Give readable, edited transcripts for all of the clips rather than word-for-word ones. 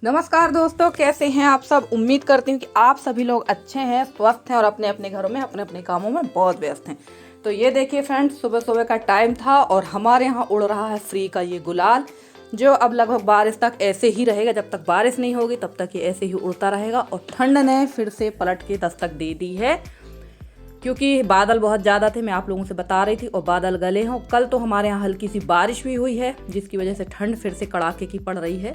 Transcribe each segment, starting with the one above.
नमस्कार दोस्तों, कैसे हैं आप सब। उम्मीद करती हूँ कि आप सभी लोग अच्छे हैं, स्वस्थ हैं और अपने अपने घरों में अपने अपने कामों में बहुत व्यस्त हैं। तो ये देखिए फ्रेंड्स, सुबह सुबह का टाइम था और हमारे यहाँ उड़ रहा है फ्री का ये गुलाल, जो अब लगभग बारिश तक ऐसे ही रहेगा। जब तक बारिश नहीं होगी तब तक ये ऐसे ही उड़ता रहेगा। और ठंड ने फिर से पलट के दस्तक दे दी है, क्योंकि बादल बहुत ज़्यादा थे, मैं आप लोगों से बता रही थी, और बादल गले हैं। कल तो हमारे यहाँ हल्की सी बारिश भी हुई है, जिसकी वजह से ठंड फिर से कड़ाके की पड़ रही है।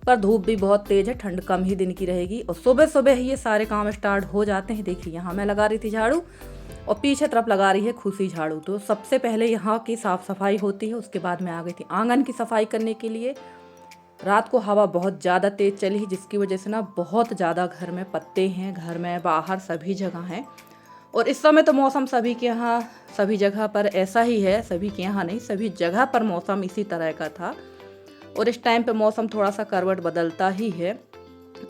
पर धूप भी बहुत तेज़ है, ठंड कम ही दिन की रहेगी। और सुबह सुबह ही ये सारे काम स्टार्ट हो जाते हैं। देखिए, यहाँ मैं लगा रही थी झाड़ू और पीछे तरफ लगा रही है खुशी झाड़ू। तो सबसे पहले यहाँ की साफ़ सफाई होती है, उसके बाद मैं आ गई थी आंगन की सफाई करने के लिए। रात को हवा बहुत ज़्यादा तेज़ चली, जिसकी वजह से ना बहुत ज़्यादा घर में पत्ते हैं, घर में बाहर सभी जगह हैं। और इस समय तो मौसम सभी के यहाँ सभी जगह पर ऐसा ही है, सभी के यहाँ नहीं, सभी जगह पर मौसम इसी तरह का था। और इस टाइम पे मौसम थोड़ा सा करवट बदलता ही है।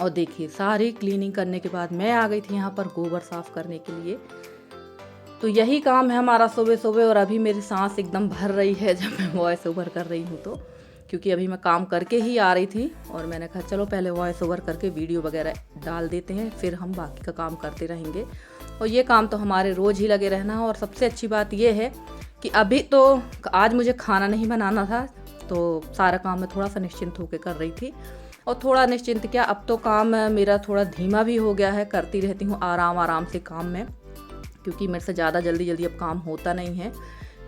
और देखिए, सारी क्लीनिंग करने के बाद मैं आ गई थी यहाँ पर गोबर साफ़ करने के लिए। तो यही काम है हमारा सुबह सुबह। और अभी मेरी सांस एकदम भर रही है जब मैं वॉइस ओवर कर रही हूँ, तो क्योंकि अभी मैं काम करके ही आ रही थी और मैंने कहा चलो पहले वॉइस ओवर करके वीडियो वगैरह डाल देते हैं, फिर हम बाकी का काम करते रहेंगे। और ये काम तो हमारे रोज़ ही लगे रहना है। और सबसे अच्छी बात ये है कि अभी तो आज मुझे खाना नहीं बनाना था, तो सारा काम मैं थोड़ा सा निश्चिंत होकर कर रही थी। और थोड़ा निश्चिंत क्या, अब तो काम मेरा थोड़ा धीमा भी हो गया है, करती रहती हूँ आराम आराम से काम में, क्योंकि मेरे से ज़्यादा जल्दी जल्दी अब काम होता नहीं है।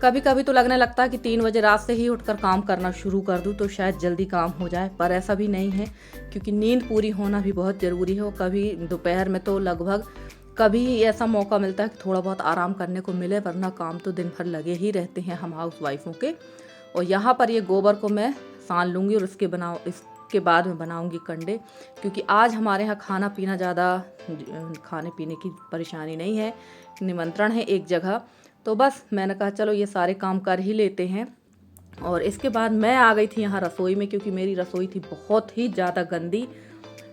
कभी कभी तो लगने लगता है कि 3 बजे रात से ही उठकर काम करना शुरू कर दूँ तो शायद जल्दी काम हो जाए, पर ऐसा भी नहीं है, क्योंकि नींद पूरी होना भी बहुत ज़रूरी है। और कभी दोपहर में तो लगभग कभी ऐसा मौका मिलता है कि थोड़ा बहुत आराम करने को मिले, वरना काम तो दिन भर लगे ही रहते हैं हम हाउस वाइफों के। और यहाँ पर ये गोबर को मैं सान लूँगी और इसके बाद में बनाऊँगी कंडे, क्योंकि आज हमारे यहाँ खाना पीना ज़्यादा खाने पीने की परेशानी नहीं है, निमंत्रण है एक जगह। तो बस मैंने कहा चलो ये सारे काम कर ही लेते हैं। और इसके बाद मैं आ गई थी यहाँ रसोई में, क्योंकि मेरी रसोई थी बहुत ही ज़्यादा गंदी।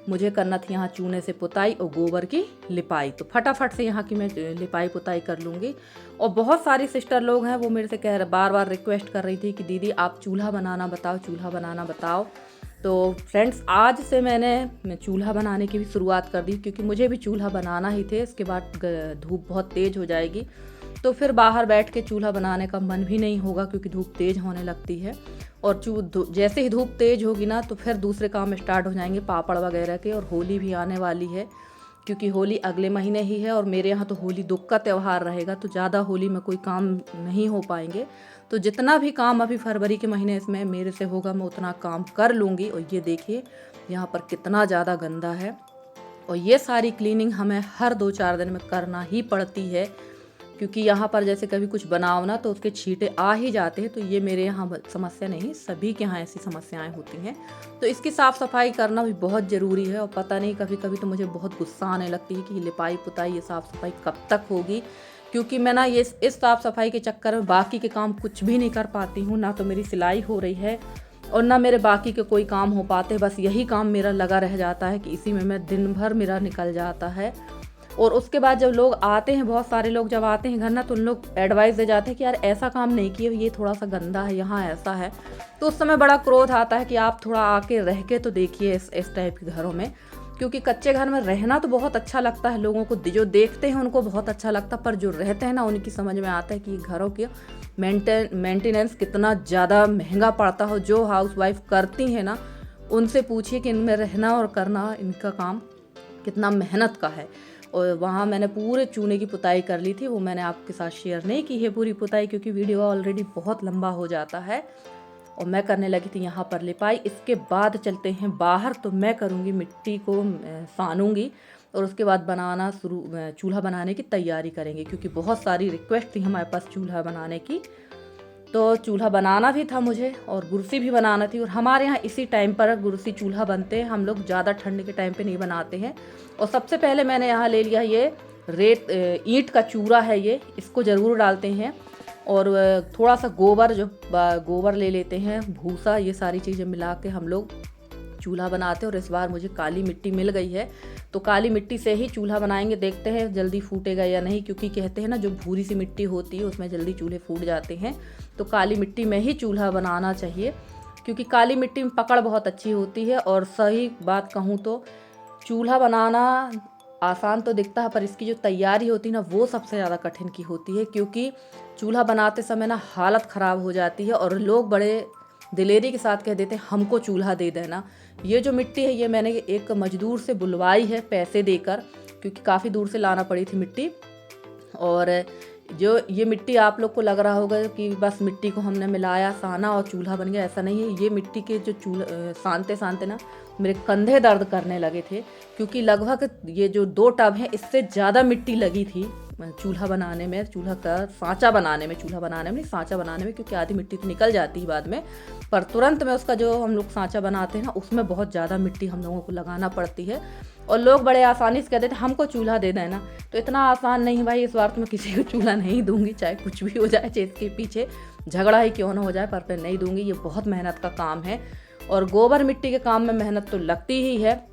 मुझे करना थी यहाँ चूने से पुताई और गोबर की लिपाई। तो फटाफट से यहाँ की मैं लिपाई पुताई कर लूँगी। और बहुत सारी सिस्टर लोग हैं, वो मेरे से बार बार रिक्वेस्ट कर रही थी कि दीदी आप चूल्हा बनाना बताओ, चूल्हा बनाना बताओ। तो फ्रेंड्स, आज से मैं चूल्हा बनाने की भी शुरुआत कर दी, क्योंकि मुझे भी चूल्हा बनाना ही थे। इसके बाद धूप बहुत तेज़ हो जाएगी, तो फिर बाहर बैठ के चूल्हा बनाने का मन भी नहीं होगा, क्योंकि धूप तेज़ होने लगती है। और जैसे ही धूप तेज़ होगी ना, तो फिर दूसरे काम स्टार्ट हो जाएंगे पापड़ वगैरह के। और होली भी आने वाली है, क्योंकि होली अगले महीने ही है। और मेरे यहाँ तो होली दुख का त्यौहार रहेगा, तो ज़्यादा होली में कोई काम नहीं हो पाएंगे। तो जितना भी काम अभी फरवरी के महीने इसमें मेरे से होगा, मैं उतना काम कर लूँगी। और ये देखिए यहाँ पर कितना ज़्यादा गंदा है। और ये सारी क्लीनिंग हमें हर 2-4 दिन में करना ही पड़ती है, क्योंकि यहाँ पर जैसे कभी कुछ बनाओ ना तो उसके छींटे आ ही जाते हैं। तो ये मेरे यहाँ समस्या नहीं, सभी के यहाँ ऐसी समस्याएं होती हैं। तो इसकी साफ़ सफाई करना भी बहुत ज़रूरी है। और पता नहीं, कभी कभी तो मुझे बहुत गुस्सा आने लगती है कि लिपाई पुताई ये साफ़ सफाई कब तक होगी, क्योंकि मैं ना ये इस साफ़ सफाई के चक्कर में बाकी के काम कुछ भी नहीं कर पाती हूँ। ना तो मेरी सिलाई हो रही है और ना मेरे बाकी के कोई काम हो पाते। बस यही काम मेरा लगा रह जाता है कि इसी में मैं दिन भर मेरा निकल जाता है। और उसके बाद जब लोग आते हैं, बहुत सारे लोग जब आते हैं घर ना, तो उन लोग एडवाइस दे जाते हैं कि यार ऐसा काम नहीं किए, ये थोड़ा सा गंदा है, यहाँ ऐसा है। तो उस समय बड़ा क्रोध आता है कि आप थोड़ा आके रह के तो देखिए इस टाइप के घरों में, क्योंकि कच्चे घर में रहना तो बहुत अच्छा लगता है लोगों को, जो देखते हैं उनको बहुत अच्छा लगता है, पर जो रहते हैं ना उनकी समझ में आता है कि घरों की मेंटेनेंस कितना ज़्यादा महंगा पड़ता हो। जो हाउस वाइफ करती हैं ना, उनसे पूछिए कि इनमें रहना और करना, इनका काम कितना मेहनत का है। और वहाँ मैंने पूरे चूने की पुताई कर ली थी, वो मैंने आपके साथ शेयर नहीं की है पूरी पुताई, क्योंकि वीडियो ऑलरेडी बहुत लंबा हो जाता है। और मैं करने लगी थी यहाँ पर लिपाई। इसके बाद चलते हैं बाहर, तो मैं करूँगी मिट्टी को सानूंगी और उसके बाद चूल्हा बनाने की तैयारी करेंगे, क्योंकि बहुत सारी रिक्वेस्ट थी हमारे पास चूल्हा बनाने की। तो चूल्हा बनाना भी था मुझे और गुरसी भी बनाना थी। और हमारे यहाँ इसी टाइम पर गुरसी चूल्हा बनते हैं, हम लोग ज़्यादा ठंड के टाइम पे नहीं बनाते हैं। और सबसे पहले मैंने यहाँ ले लिया ये ईंट का चूरा है, ये इसको ज़रूर डालते हैं। और थोड़ा सा गोबर ले लेते हैं, भूसा, ये सारी चीज़ें मिला के हम लोग चूल्हा बनाते हैं। और इस बार मुझे काली मिट्टी मिल गई है, तो काली मिट्टी से ही चूल्हा बनाएंगे। देखते हैं जल्दी फूटेगा या नहीं, क्योंकि कहते हैं ना जो भूरी सी मिट्टी होती है उसमें जल्दी चूल्हे फूट जाते हैं। तो काली मिट्टी में ही चूल्हा बनाना चाहिए, क्योंकि काली मिट्टी में पकड़ बहुत अच्छी होती है। और सही बात कहूँ तो चूल्हा बनाना आसान तो दिखता है, पर इसकी जो तैयारी होती है ना वो सबसे ज़्यादा कठिन की होती है, क्योंकि चूल्हा बनाते समय ना हालत ख़राब हो जाती है और लोग बड़े दिलेरी के साथ कह देते हैं हमको चूल्हा दे देना। ये जो मिट्टी है ये मैंने एक मजदूर से बुलवाई है पैसे देकर, क्योंकि काफ़ी दूर से लाना पड़ी थी मिट्टी। और जो ये मिट्टी आप लोग को लग रहा होगा कि बस मिट्टी को हमने मिलाया, साना और चूल्हा बन गया, ऐसा नहीं है। ये मिट्टी के जो सानते सानते ना मेरे कंधे दर्द करने लगे थे, क्योंकि लगभग ये जो 2 टब हैं इससे ज़्यादा मिट्टी लगी थी चूल्हा बनाने में, चूल्हा का सांचा बनाने में, चूल्हा बनाने में नहीं सांचा बनाने में, क्योंकि आधी मिट्टी तो निकल जाती है बाद में, पर तुरंत में उसका जो हम लोग सांचा बनाते हैं ना उसमें बहुत ज़्यादा मिट्टी हम लोगों को लगाना पड़ती है। और लोग बड़े आसानी से कहते थे हमको चूल्हा दे देना, तो इतना आसान नहीं भाई। इस बार तो मैं किसी को चूल्हा नहीं दूंगी, चाहे कुछ भी हो जाए, चाहे इसके पीछे झगड़ा ही क्यों ना हो जाए, पर मैं नहीं दूंगी। ये बहुत मेहनत का काम है और गोबर मिट्टी के काम में मेहनत तो लगती ही है।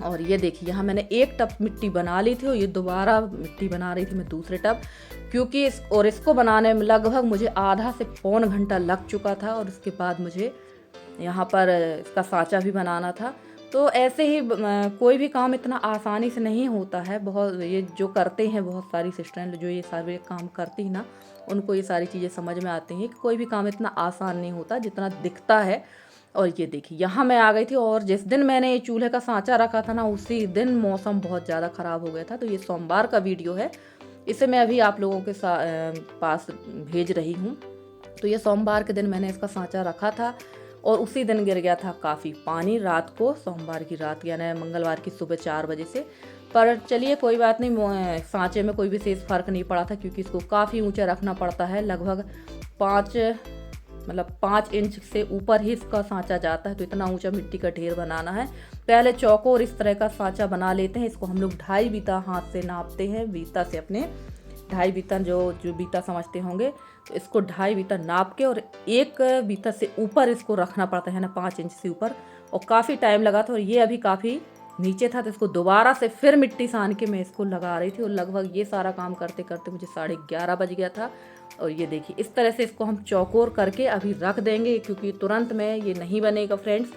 और ये देखिए यहाँ मैंने 1 टब मिट्टी बना ली थी और ये दोबारा मिट्टी बना रही थी मैं दूसरे टब, क्योंकि इसको बनाने में लगभग मुझे आधा से पौन घंटा लग चुका था। और इसके बाद मुझे यहाँ पर इसका सांचा भी बनाना था। तो ऐसे ही कोई भी काम इतना आसानी से नहीं होता है। बहुत ये जो करते हैं बहुत सारी सिस्टरें जो ये सारे काम करती हैं ना, उनको ये सारी चीज़ें समझ में आती हैं कि कोई भी काम इतना आसान नहीं होता जितना दिखता है। और ये देखिए यहाँ मैं आ गई थी, और जिस दिन मैंने ये चूल्हे का सांचा रखा था ना उसी दिन मौसम बहुत ज़्यादा ख़राब हो गया था। तो ये सोमवार का वीडियो है, इसे मैं अभी आप लोगों के पास भेज रही हूँ। तो ये सोमवार के दिन मैंने इसका सांचा रखा था और उसी दिन गिर गया था काफ़ी पानी रात को, सोमवार की रात यानी मंगलवार की सुबह 4 बजे से। पर चलिए कोई बात नहीं, सांचे में कोई विशेष फ़र्क नहीं पड़ा था, क्योंकि इसको काफ़ी ऊंचा रखना पड़ता है, लगभग 5 इंच से ऊपर ही इसका सांचा जाता है। तो इतना ऊंचा मिट्टी का ढेर बनाना है। पहले चौकोर इस तरह का सांचा बना लेते हैं। इसको हम लोग 2.5 बीता हाथ से नापते हैं, बीता से अपने 2.5 बीता जो बीता समझते होंगे, तो इसको 2.5 बीता नाप के और 1 बीता से ऊपर इसको रखना पड़ता है ना, 5 इंच से ऊपर। और काफ़ी टाइम लगा था और ये अभी काफ़ी नीचे था, तो इसको दोबारा से फिर मिट्टी सान के मैं इसको लगा रही थी। और लगभग ये सारा काम करते करते मुझे 11:30 बज गया था। और ये देखिए इस तरह से इसको हम चौकोर करके अभी रख देंगे, क्योंकि तुरंत में ये नहीं बनेगा फ्रेंड्स,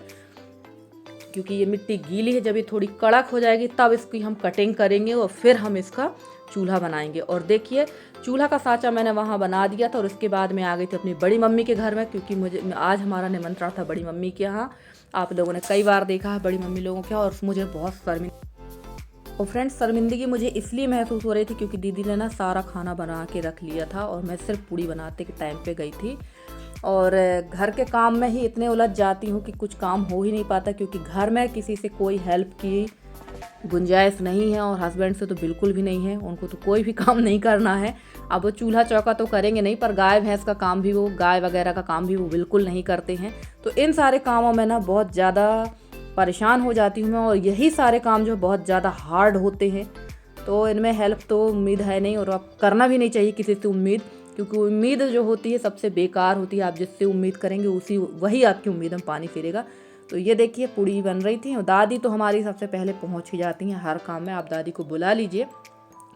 क्योंकि ये मिट्टी गीली है। जब ये थोड़ी कड़क हो जाएगी तब इसकी हम कटिंग करेंगे और फिर हम इसका चूल्हा बनाएंगे। और देखिए चूल्हा का सांचा मैंने वहाँ बना दिया था और उसके बाद मैं आ गई थी अपनी बड़ी मम्मी के घर में, क्योंकि मुझे आज हमारा निमंत्रण था बड़ी मम्मी के यहाँ। आप लोगों ने कई बार देखा है बड़ी मम्मी लोगों के यहाँ, और मुझे बहुत और फ्रेंड्स शर्मिंदगी मुझे इसलिए महसूस हो रही थी क्योंकि दीदी ने ना सारा खाना बना के रख लिया था और मैं सिर्फ पूड़ी बनाते के टाइम पे गई थी। और घर के काम में ही इतने उलझ जाती हूँ कि कुछ काम हो ही नहीं पाता, क्योंकि घर में किसी से कोई हेल्प की गुंजाइश नहीं है और हस्बैंड से तो बिल्कुल भी नहीं है। उनको तो कोई भी काम नहीं करना है। अब वो चूल्हा चौका तो करेंगे नहीं, पर गाय भैंस का काम भी, वो गाय वगैरह का काम भी वो बिल्कुल नहीं करते हैं। तो इन सारे कामों में ना बहुत ज़्यादा परेशान हो जाती हूँ मैं, और यही सारे काम जो बहुत ज़्यादा हार्ड होते हैं, तो इनमें हेल्प तो उम्मीद है नहीं, और अब करना भी नहीं चाहिए किसी से उम्मीद, क्योंकि उम्मीद जो होती है सबसे बेकार होती है। आप जिससे उम्मीद करेंगे वही आपकी उम्मीद में पानी फेरेगा। तो ये देखिए पूड़ी बन रही थी, और दादी तो हमारी सबसे पहले पहुंच ही जाती हैं हर काम में। आप दादी को बुला लीजिए,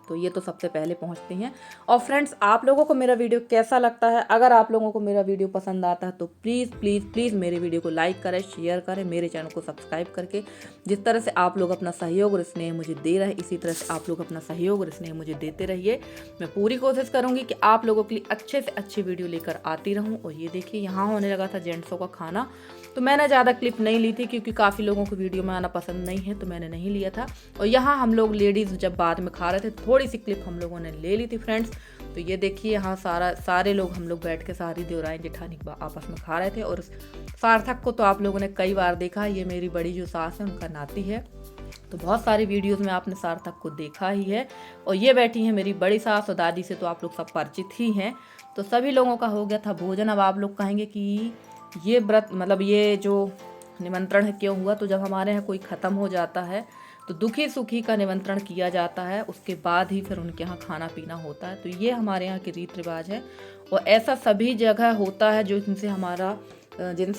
तो ये तो सबसे पहले पहुंचती हैं। और फ्रेंड्स आप लोगों को मेरा वीडियो कैसा लगता है? अगर आप लोगों को मेरा वीडियो पसंद आता है तो प्लीज़ प्लीज़ प्लीज़ मेरे वीडियो को लाइक करें, शेयर करें, मेरे चैनल को सब्सक्राइब करके। जिस तरह से आप लोग अपना सहयोग और स्नेह मुझे दे रहे हैं, इसी तरह से आप लोग अपना सहयोग और स्नेह मुझे देते रहिए। मैं पूरी कोशिश करूँगी कि आप लोगों के लिए अच्छे से अच्छी वीडियो लेकर आती रहूँ। और ये देखिए यहाँ होने लगा था जेंट्सों का खाना, तो मैंने ज़्यादा क्लिप नहीं ली थी क्योंकि काफ़ी लोगों को वीडियो में आना पसंद नहीं है, तो मैंने नहीं लिया था। और यहाँ हम लोग लेडीज़ जब बाद में खा रहे थे थोड़ी सी क्लिप हम लोगों ने ले ली थी फ्रेंड्स। तो ये देखिए यहाँ सारे लोग हम लोग बैठ के सारी देवराएं जेठानी आपस में खा रहे थे। और सार्थक को तो आप लोगों ने कई बार देखा, ये मेरी बड़ी जो सास है उनका नाती है, तो बहुत सारी वीडियोस में आपने सार्थक को देखा ही है। और ये बैठी है मेरी बड़ी सास, और दादी से तो आप लोग सब परिचित ही हैं। तो सभी लोगों का हो गया था भोजन। अब आप लोग कहेंगे कि ये व्रत मतलब ये जो निमंत्रण है क्यों हुआ? तो जब हमारे यहाँ कोई ख़त्म हो जाता है तो दुखी सुखी का निमंत्रण किया जाता है, उसके बाद ही फिर उनके यहाँ खाना पीना होता है। तो ये हमारे यहाँ के रीति रिवाज है, और ऐसा सभी जगह होता है जो जिनसे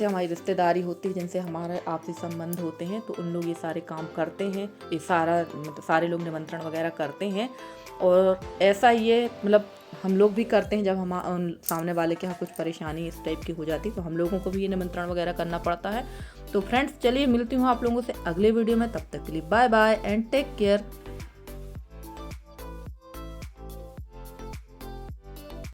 हमारी रिश्तेदारी होती है, जिनसे हमारे आपसी संबंध होते हैं, तो उन लोग ये सारे काम करते हैं, ये सारे लोग निमंत्रण वगैरह करते हैं। और ऐसा ये मतलब हम लोग भी करते हैं जब हम सामने वाले के यहाँ कुछ परेशानी इस टाइप की हो जाती है, तो हम लोगों को भी ये निमंत्रण वगैरह करना पड़ता है। तो फ्रेंड्स चलिए मिलती हूँ आप लोगों से अगले वीडियो में, तब तक के लिए bye bye and take care.